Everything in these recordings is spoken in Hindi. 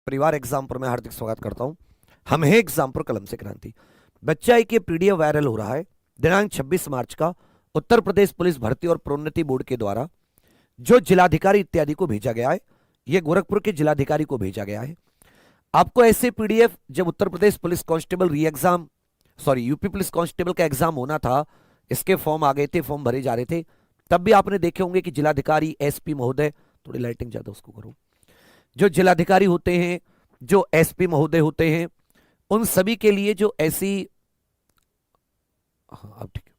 परिवार एग्जाम पर मैं हार्दिक स्वागत करता हूं। हम है एग्जाम पर कलम से क्रांति। बच्चा एक ये पीडीएफ वायरल हो रहा है। दिनांक 26 मार्च का उत्तर प्रदेश पुलिस भर्ती और प्रोन्नति बोर्ड के द्वारा जो जिलाधिकारी इत्यादि को भेजा गया है, यह गोरखपुर के जिलाधिकारी को भेजा गया है। आपको ऐसे पीडीएफ जब Uttar Pradesh police constable re exam UP police constable का एग्जाम होना था, इसके फॉर्म आ गए थे, फॉर्म भरे जा रहे थे, तब भी आपने देखे होंगे कि जिलाधिकारी एसपी महोदय, थोड़ी लाइटिंग ज्यादा उसको करो, जो जिलाधिकारी होते हैं, जो एसपी महोदय होते हैं, उन सभी के लिए जो अब ठीक है,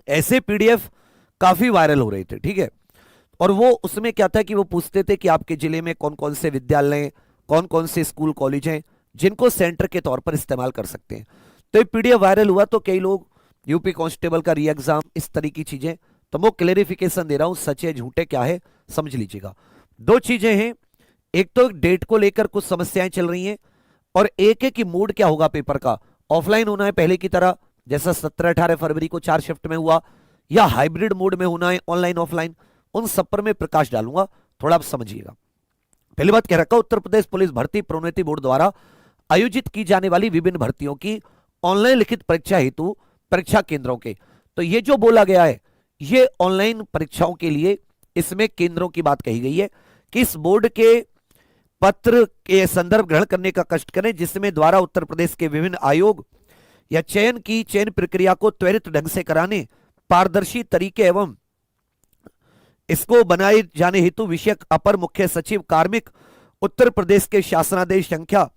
ऐसे पीडीएफ काफी वायरल हो रहे थे। ठीक है, और वो उसमें क्या था कि वो पूछते थे कि आपके जिले में कौन कौन से विद्यालय, कौन कौन से स्कूल कॉलेज हैं जिनको सेंटर के तौर पर इस्तेमाल कर सकते हैं। तो ये पीडीएफ वायरल हुआ तो कई लोग यूपी कांस्टेबल का री एग्जाम, इस तरह की चीजें, तो मैं क्लेरिफिकेशन दे रहा हूं, सच है झूठे क्या है समझ लीजिएगा। दो चीजें हैं, एक तो डेट को लेकर कुछ समस्याएं चल रही हैं, और एक है कि मूड क्या होगा पेपर का, ऑफलाइन होना है पहले की तरह जैसा 17-18 फरवरी को 4 शिफ्ट में हुआ, या हाइब्रिड मोड में होना है, ऑनलाइन ऑफलाइन, उन सब पर मैं प्रकाश डालूंगा, थोड़ा आप समझिएगा। पहली बात कह रखा, उत्तर प्रदेश पुलिस भर्ती प्रोन्नति बोर्ड द्वारा आयोजित की जाने वाली विभिन्न भर्तियों की ऑनलाइन लिखित परीक्षा हेतु परीक्षा केंद्रों के, तो ये जो बोला गया है ये ऑनलाइन परीक्षाओं के लिए, इसमें केंद्रों की बात कही गई है कि इस बोर्ड के पत्र के संदर्भ ग्रहण करने का कष्ट करें, जिसमें द्वारा उत्तर प्रदेश के विभिन्न आयोग या चयन प्रक्रिया को त्वरित ढंग से कराने, पारदर्शी तरीके एवं इसको बनाए जाने हेतु विषयक अपर मुख्य सचिव कार्मिक, उत्तर प्रदेश के शासनादेश संख्या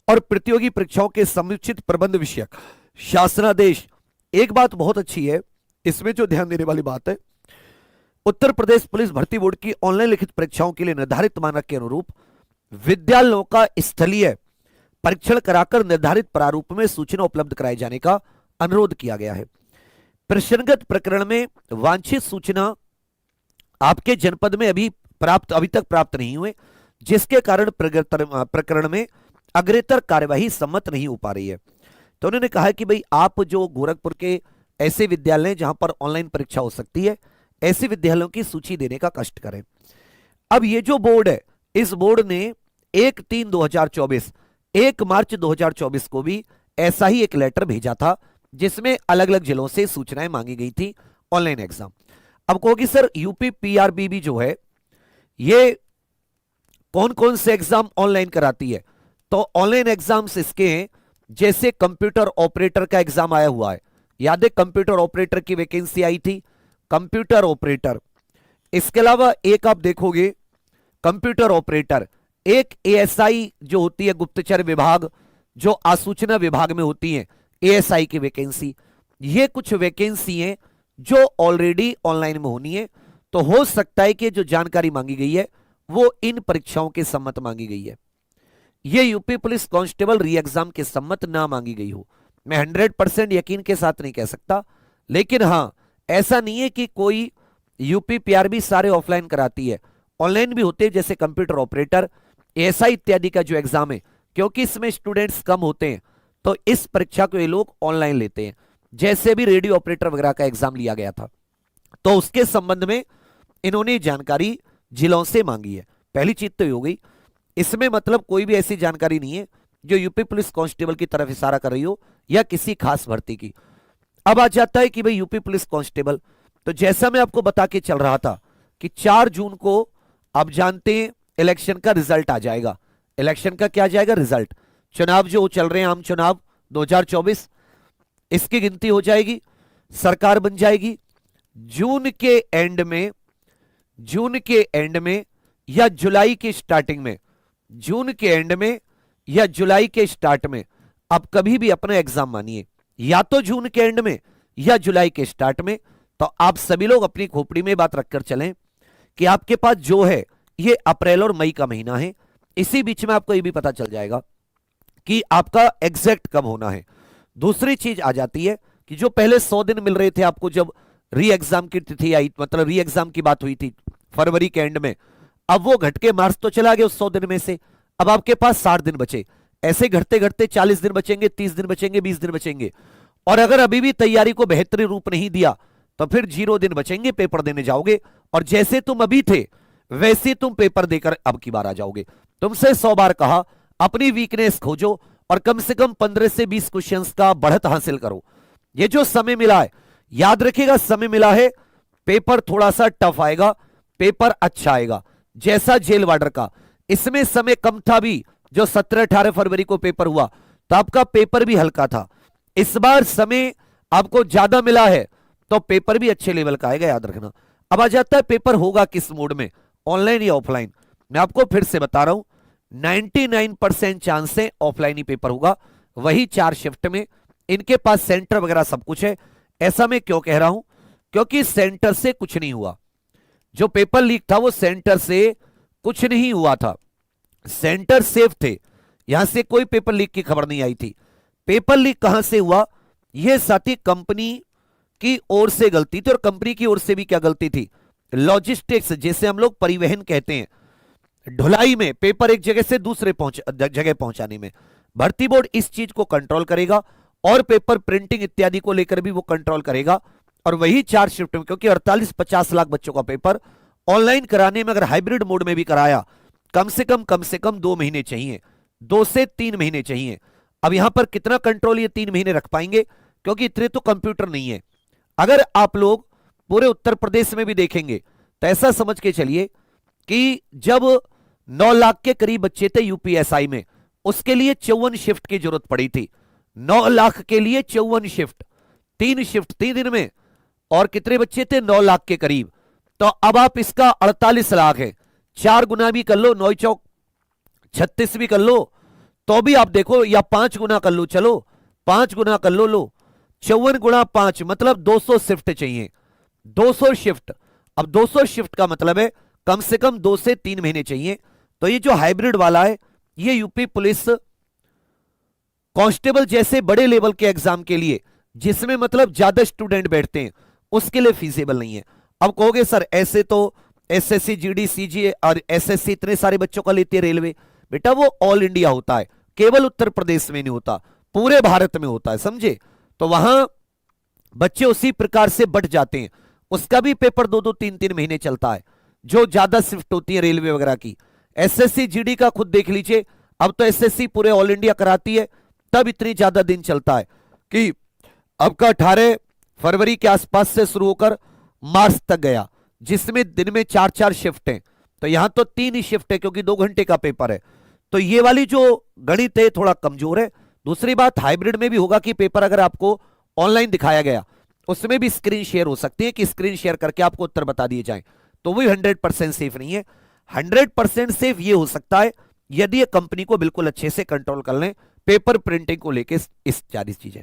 और प्रतियोगी परीक्षाओं के समुचित प्रबंध विषयक शासनादेश। एक बात बहुत अच्छी है, इसमें जो ध्यान देने वाली बात है, उत्तर प्रदेश पुलिस भर्ती बोर्ड की ऑनलाइन लिखित परीक्षाओं के लिए निर्धारित मानक के अनुरूप विद्यालयों का स्थलीय परीक्षण कराकर निर्धारित प्रारूप में सूचना उपलब्ध कराए जाने का अनुरोध किया गया है। प्रश्नगत प्रकरण में वांछित सूचना आपके जनपद में अभी तक प्राप्त नहीं हुए, जिसके कारण प्रकरण में अग्रेतर कार्यवाही सम्मत नहीं हो पा रही है। तो उन्होंने कहा कि भाई आप जो गोरखपुर के ऐसे विद्यालय जहां पर ऑनलाइन परीक्षा हो सकती है, ऐसे विद्यालयों की सूची देने का कष्ट करें। अब ये जो बोर्ड है, इस बोर्ड ने 1 मार्च 2024 को भी ऐसा ही एक लेटर भेजा था, जिसमें अलग अलग जिलों से सूचनाएं मांगी गई थी ऑनलाइन एग्जाम। अब कहोगी सर यूपी पीआरबीबी जो है ये कौन कौन से एग्जाम ऑनलाइन कराती है? तो ऑनलाइन एग्जाम्स इसके हैं, जैसे कंप्यूटर ऑपरेटर का एग्जाम आया हुआ है, याद है कंप्यूटर ऑपरेटर की वैकेंसी आई थी, कंप्यूटर ऑपरेटर। इसके अलावा एक आप देखोगे कंप्यूटर ऑपरेटर, एक एएसआई जो होती है गुप्तचर विभाग, जो आसूचना विभाग में होती है, एएसआई की वैकेंसी। ये कुछ वैकेंसी हैं जो ऑलरेडी ऑनलाइन में होनी है, तो हो सकता है कि जो जानकारी मांगी गई है वो इन परीक्षाओं के सम्मत मांगी गई है, ये UP police constable re exam के सम्मत ना मांगी गई हो। मैं 100% यकीन के साथ नहीं कह सकता, लेकिन हां ऐसा नहीं है कि कोई यूपी पीआरबी सारे ऑफलाइन कराती है, ऑनलाइन भी होते हैं, जैसे कंप्यूटर ऑपरेटर, एएसआई इत्यादि का जो एग्जाम है, क्योंकि इसमें स्टूडेंट्स कम होते हैं तो इस परीक्षा को ये लोग ऑनलाइन लेते हैं। जैसे भी रेडियो ऑपरेटर वगैरह का एग्जाम लिया गया था, तो उसके संबंध में इन्होंने जानकारी जिलों से मांगी है। पहली चीज तो ये हो गई, इसमें मतलब कोई भी ऐसी जानकारी नहीं है जो यूपी पुलिस कांस्टेबल की तरफ इशारा कर रही हो या किसी खास भर्ती की। अब आ जाता है कि भाई यूपी पुलिस कांस्टेबल, तो जैसा मैं आपको बता के चल रहा था कि 4 जून को आप जानते हैं इलेक्शन का रिजल्ट आ जाएगा। इलेक्शन का क्या जाएगा? रिजल्ट। चुनाव जो चल रहे हैं, आम चुनाव 2024, इसकी गिनती हो जाएगी, सरकार बन जाएगी। जून के एंड में या जुलाई के स्टार्टिंग में, जून के एंड में या जुलाई के स्टार्ट में आप कभी भी अपना एग्जाम मानिए, या तो जून के एंड में या जुलाई के स्टार्ट में, तो आप सभी लोग अपनी खोपड़ी में बात रखकर चलें कि आपके पास जो है ये अप्रैल और मई का महीना है। इसी बीच में आपको ये भी पता चल जाएगा कि आपका एग्जैक्ट कब होना है। दूसरी चीज आ जाती है कि जो पहले 100 दिन मिल रहे थे आपको, जब री एग्जाम की तिथि आई, मतलब री एग्जाम की बात हुई थी फरवरी के एंड में, अब वो घट के मार्च तो चला गया उस 100 दिन में से, अब आपके पास 60 दिन बचे। ऐसे घटते घटते 40 दिन बचेंगे, 30 दिन बचेंगे, 20 दिन बचेंगे, और अगर अभी भी तैयारी को बेहतरीन रूप नहीं दिया तो फिर 0 दिन बचेंगे, पेपर देने जाओगे, और जैसे तुम अभी थे वैसे तुम पेपर देकर अब की बार आ जाओगे। तुमसे 100 बार कहा अपनी वीकनेस खोजो और कम से कम 15 से 20 क्वेश्चंस का बढ़त हासिल करो। ये जो समय मिला है, याद रखिएगा, समय मिला है, पेपर थोड़ा सा टफ आएगा, पेपर अच्छा आएगा, जैसा जेल वार्डर का। इसमें समय कम था भी, जो 17-18 फरवरी को पेपर हुआ तो आपका पेपर भी हल्का था। इस बार समय आपको ज्यादा मिला है तो पेपर भी अच्छे लेवल का आएगा, याद रखना। अब आ जाता है पेपर होगा किस मोड में, ऑनलाइन या ऑफलाइन। मैं आपको फिर से बता रहा हूं, 99% चांस है ऑफलाइन ही पेपर होगा, वही 4 शिफ्ट में। इनके पास सेंटर वगैरह सब कुछ है। ऐसा मैं क्यों कह रहा हूं, क्योंकि सेंटर से कुछ नहीं हुआ। जो पेपर लीक था वो सेंटर से कुछ नहीं हुआ था, सेंटर सेफ थे, यहां से कोई पेपर लीक की खबर नहीं आई थी। पेपर लीक कहां से हुआ, यह साथी कंपनी की ओर से गलती थी। और कंपनी की ओर से भी क्या गलती थी, लॉजिस्टिक्स, जैसे हम लोग परिवहन कहते हैं, ढुलाई में, पेपर एक जगह से दूसरे जगह पहुंचाने में। भर्ती बोर्ड इस चीज को कंट्रोल करेगा और पेपर प्रिंटिंग इत्यादि को लेकर भी वो कंट्रोल करेगा। और वही 4 शिफ्ट में, क्योंकि 48-50 लाख बच्चों का पेपर ऑनलाइन कराने में अगर हाइब्रिड मोड में भी कराया, कम से कम 2 महीने चाहिए, 2 से 3 महीने चाहिए। अब यहां पर कितना कंट्रोल ये 3 महीने रख पाएंगे, क्योंकि इतने तो कंप्यूटर नहीं है। अगर आप लोग पूरे उत्तर प्रदेश में भी देखेंगे तो ऐसा समझ के चलिए कि जब 9 लाख के करीब बच्चे थे यूपीएसआई में, उसके लिए 54 शिफ्ट की जरूरत पड़ी थी। 9 लाख के लिए 54 शिफ्ट, 3 शिफ्ट 3 दिन में। और कितने बच्चे थे, 9 लाख के करीब। तो अब आप इसका 48 लाख है, 4 गुना भी कर लो, 9 चौक 36 भी कर लो, तो भी आप देखो, या 5 गुना कर लो, चलो 5 गुना कर लो, 54 गुना 5 मतलब 200 शिफ्ट चाहिए, 200 शिफ्ट। अब 200 शिफ्ट का मतलब है कम से कम 2 से 3 महीने चाहिए। तो ये जो हाइब्रिड वाला है, ये यूपी पुलिस कांस्टेबल जैसे बड़े लेवल के एग्जाम के लिए, जिसमें मतलब ज्यादा स्टूडेंट बैठते हैं, उसके लिए फीजिबल नहीं है। अब कहोगे सर ऐसे तो एसएससी, जीडी, सीजीए और एसएससी इतने सारे बच्चों का लेती है रेलवे। बेटा वो ऑल इंडिया होता है, केवल उत्तर प्रदेश में नहीं होता, पूरे भारत में होता है, समझे। तो वहां बच्चे उसी प्रकार से बढ़ जाते हैं, उसका भी पेपर 2-2, 3-3 महीने चलता है, जो ज्यादा शिफ्ट होती है रेलवे वगैरह की। एसएससी जीडी का खुद देख लीजिए, अब तो एसएससी पूरे ऑल इंडिया कराती है, तब इतनी ज्यादा दिन चलता है कि अब का 18 फरवरी के आसपास से शुरू होकर मार्च तक गया, जिसमें दिन में 4-4 शिफ्ट हैं। तो यहां तो 3 ही शिफ्ट है, क्योंकि 2 घंटे का पेपर है। तो ये वाली जो गणित है थोड़ा कमजोर है। दूसरी बात, हाइब्रिड में भी होगा कि पेपर अगर आपको ऑनलाइन दिखाया गया, उसमें भी स्क्रीन शेयर हो सकती है कि स्क्रीन शेयर करके आपको उत्तर बता दिए जाएं, तो वही 100% सेफ नहीं है। 100% सेफ ये हो सकता है यदि ये कंपनी को बिल्कुल अच्छे से कंट्रोल कर लें पेपर प्रिंटिंग को लेके, इस 40 चीजें।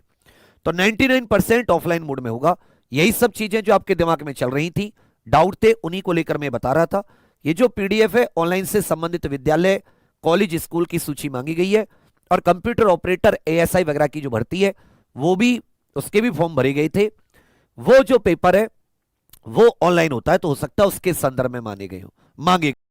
तो 99% ऑफलाइन मोड में होगा। यही सब चीजें जो आपके दिमाग में चल रही थी, डाउट थे, उन्हीं को लेकर मैं बता रहा था। ये जो पीडीएफ है, ऑनलाइन से संबंधित विद्यालय, कॉलेज, स्कूल की सूची मांगी गई है। और कंप्यूटर ऑपरेटर, एएसआई वगैरह की जो भर्ती है, वो भी, उसके भी फॉर्म भरे गए थे। वो जो पेपर है वो ऑनलाइन होता है, तो हो सकता है उसके संदर्भ में मांगे गए हो, मांगे